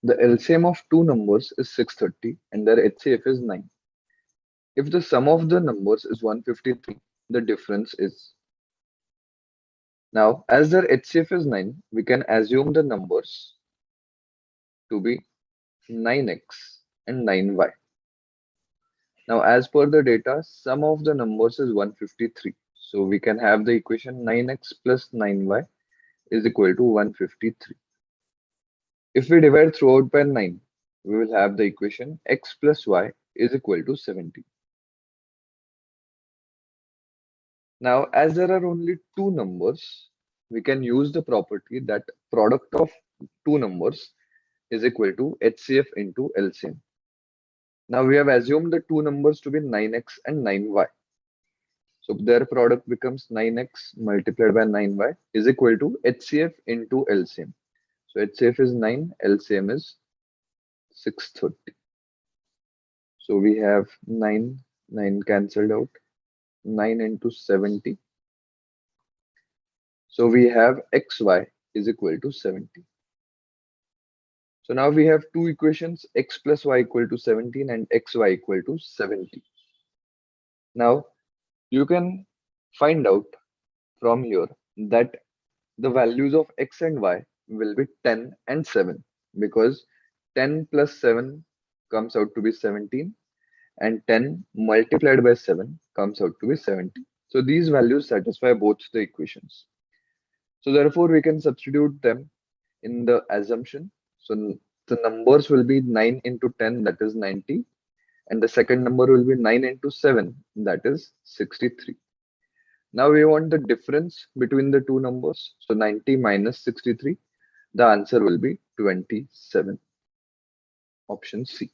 The LCM of two numbers is 630 and their HCF is 9. If the sum of the numbers is 153, the difference is. Now, as their HCF is 9, we can assume the numbers to be 9x and 9y. Now, as per the data, sum of the numbers is 153. So we can have the equation 9x plus 9y is equal to 153. If we divide throughout by 9, we will have the equation x plus y is equal to 70. Now, as there are only two numbers, we can use the property that product of two numbers is equal to HCF into LCM. Now we have assumed the two numbers to be 9x and 9y. So their product becomes 9x multiplied by 9y is equal to HCF into LCM. So HCF is 9, LCM is 630. So we have 9, 9 cancelled out, 9 into 70. So we have xy is equal to 70. So now we have two equations, x plus y equal to 17 and xy equal to 70. Now you can find out from here that the values of x and y will be 10 and 7 because 10 plus 7 comes out to be 17 and 10 multiplied by 7 comes out to be 70. So these values satisfy both the equations. So therefore we can substitute them in the assumption. So the numbers will be 9 into 10, that is 90, and the second number will be 9 into 7, that is 63. Now we want the difference between the two numbers. So 90 minus 63, the answer will be 27. Option C.